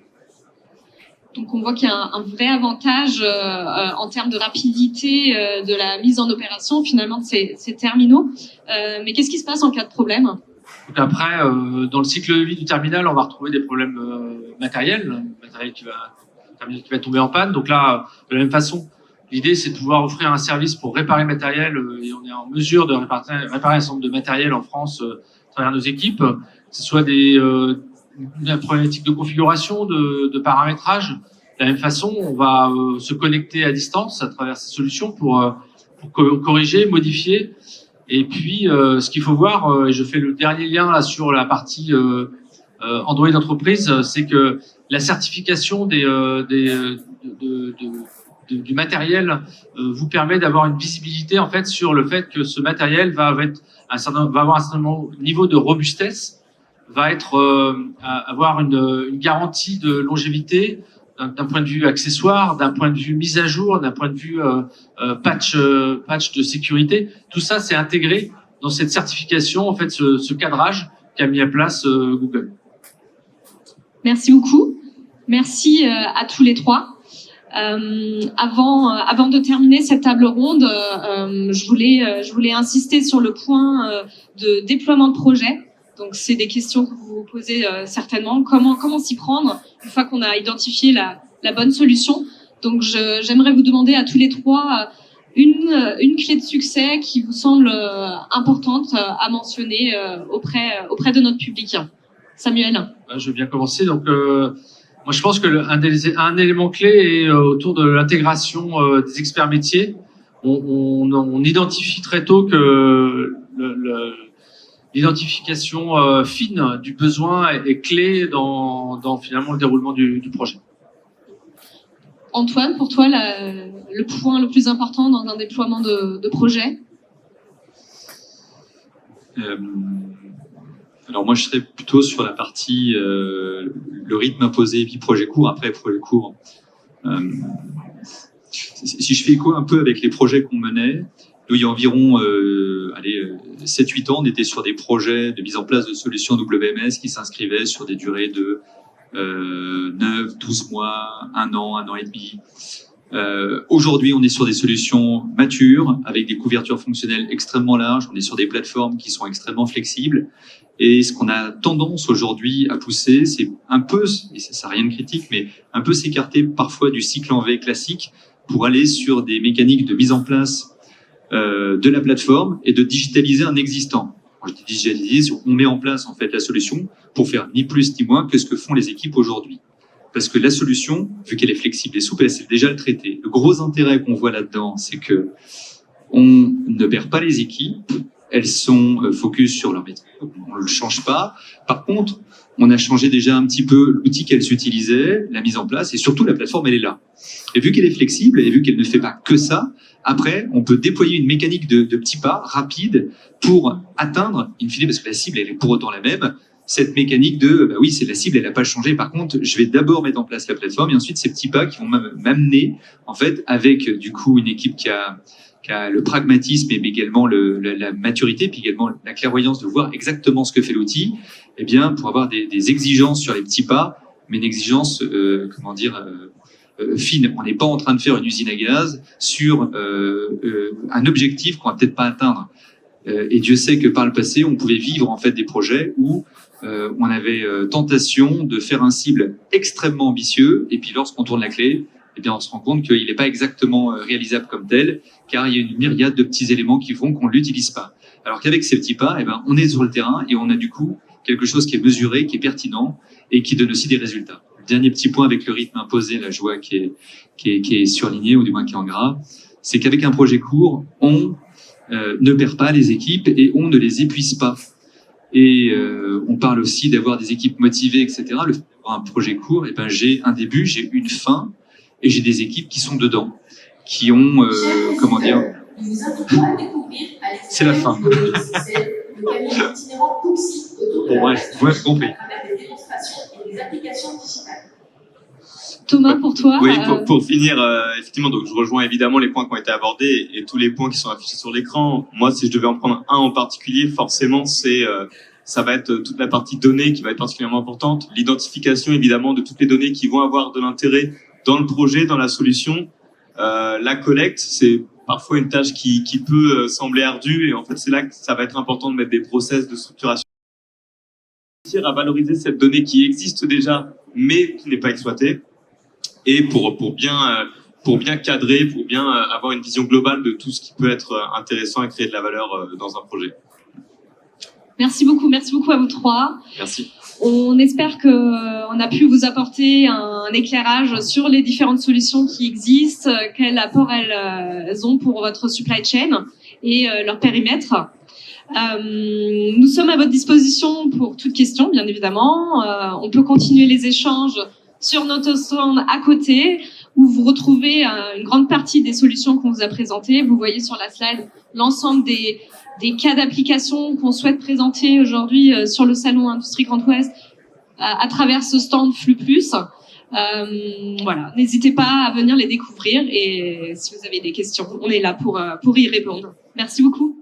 Donc on voit qu'il y a un vrai avantage en termes de rapidité de la mise en opération finalement de ces terminaux. Mais qu'est-ce qui se passe en cas de problème?
Donc après, dans le cycle de vie du terminal, on va retrouver des problèmes matériels, qui va tomber en panne. Donc là, de la même façon, l'idée c'est de pouvoir offrir un service pour réparer le matériel et on est en mesure de réparer un certain nombre de matériel en France à travers nos équipes, que ce soit une problématique de configuration, de paramétrage. De la même façon, on va se connecter à distance à travers ces solutions pour corriger, modifier. Et puis, ce qu'il faut voir, et je fais le dernier lien là sur la partie Android Entreprise, c'est que la certification du matériel vous permet d'avoir une visibilité en fait sur le fait que ce matériel va avoir un certain niveau de robustesse, va avoir une garantie de longévité d'un point de vue accessoire, d'un point de vue mise à jour, d'un point de vue patch de sécurité. Tout ça, c'est intégré dans cette certification, en fait, ce cadrage qu'a mis en place Google.
Merci beaucoup. Merci à tous les trois. Avant de terminer cette table ronde, je voulais insister sur le point de déploiement de projet. Donc, c'est des questions que vous vous posez certainement. Comment s'y prendre une fois qu'on a identifié la bonne solution? Donc, j'aimerais vous demander à tous les trois une clé de succès qui vous semble importante à mentionner auprès de notre public. Samuel.
Je vais bien commencer. Donc, moi, je pense que un élément clé est autour de l'intégration des experts métiers. On identifie très tôt que l'identification fine du besoin est clé dans finalement le déroulement du projet.
Antoine, pour toi, le point le plus important dans un déploiement de projet?
Alors moi, je serais plutôt sur la partie le rythme imposé et puis projet court. Après, projet court, si je fais écho un peu avec les projets qu'on menait, nous, il y a environ 7-8 ans, on était sur des projets de mise en place de solutions WMS qui s'inscrivaient sur des durées de 9, 12 mois, 1 an et demi. Aujourd'hui, on est sur des solutions matures avec des couvertures fonctionnelles extrêmement larges. On est sur des plateformes qui sont extrêmement flexibles. Et ce qu'on a tendance aujourd'hui à pousser, c'est un peu, et ça n'a rien de critique, mais un peu s'écarter parfois du cycle en V classique pour aller sur des mécaniques de mise en place de la plateforme et de digitaliser un existant. Quand je dis digitaliser, on met en place en fait la solution pour faire ni plus ni moins que ce que font les équipes aujourd'hui. Parce que la solution, vu qu'elle est flexible et souple, elle sait déjà le traiter. Le gros intérêt qu'on voit là-dedans, c'est que on ne perd pas les équipes, elles sont focus sur leur métier, on ne le change pas. Par contre, on a changé déjà un petit peu l'outil qu'elles utilisaient, la mise en place, et surtout la plateforme, elle est là. Et vu qu'elle est flexible, et vu qu'elle ne fait pas que ça, après, on peut déployer une mécanique de petits pas rapides pour atteindre, in fine, parce que la cible, elle est pour autant la même, cette mécanique de, oui, c'est la cible, elle n'a pas changé. Par contre, je vais d'abord mettre en place la plateforme et ensuite ces petits pas qui vont m'amener, en fait, avec du coup une équipe qui a le pragmatisme et également la maturité, puis également la clairvoyance de voir exactement ce que fait l'outil, eh bien, pour avoir des exigences sur les petits pas, mais une exigence, fine. On n'est pas en train de faire une usine à gaz sur un objectif qu'on va peut-être pas atteindre. Et Dieu sait que par le passé, on pouvait vivre en fait des projets où on avait tentation de faire un cible extrêmement ambitieux, et puis lorsqu'on tourne la clé, eh bien on se rend compte qu'il n'est pas exactement réalisable comme tel, car il y a une myriade de petits éléments qui font qu'on l'utilise pas. Alors qu'avec ces petits pas, eh ben on est sur le terrain et on a du coup quelque chose qui est mesuré, qui est pertinent et qui donne aussi des résultats. Le dernier petit point avec le rythme imposé, là je vois qui est surligné, ou du moins qui est en gras, c'est qu'avec un projet court, on ne perd pas les équipes et on ne les épuise pas. Et on parle aussi d'avoir des équipes motivées, etc. Le fait d'avoir un projet court, eh ben j'ai un début, j'ai une fin, et j'ai des équipes qui sont dedans, qui ont, comment dire, c'est la fin. Bon, bref, vous m'avez compris.
Thomas, pour toi.
Oui, pour finir, effectivement, donc je rejoins évidemment les points qui ont été abordés et tous les points qui sont affichés sur l'écran. Moi, si je devais en prendre un en particulier, forcément, ça va être toute la partie données qui va être particulièrement importante. L'identification, évidemment, de toutes les données qui vont avoir de l'intérêt dans le projet, dans la solution. La collecte, c'est parfois une tâche qui peut sembler ardue, et en fait, c'est là que ça va être important de mettre des process de structuration à valoriser cette donnée qui existe déjà, mais qui n'est pas exploitée, et pour bien cadrer, pour bien avoir une vision globale de tout ce qui peut être intéressant et créer de la valeur dans un projet.
Merci beaucoup à vous trois.
Merci.
On espère qu'on a pu vous apporter un éclairage sur les différentes solutions qui existent, quel apport elles ont pour votre supply chain et leur périmètre. Nous sommes à votre disposition pour toute question, bien évidemment. On peut continuer les échanges sur notre stand à côté, où vous retrouvez une grande partie des solutions qu'on vous a présentées. Vous voyez sur la slide l'ensemble des cas d'application qu'on souhaite présenter aujourd'hui sur le salon Industrie Grand Ouest à travers ce stand Flux Plus. Voilà, n'hésitez pas à venir les découvrir, et si vous avez des questions, on est là pour y répondre. Merci beaucoup.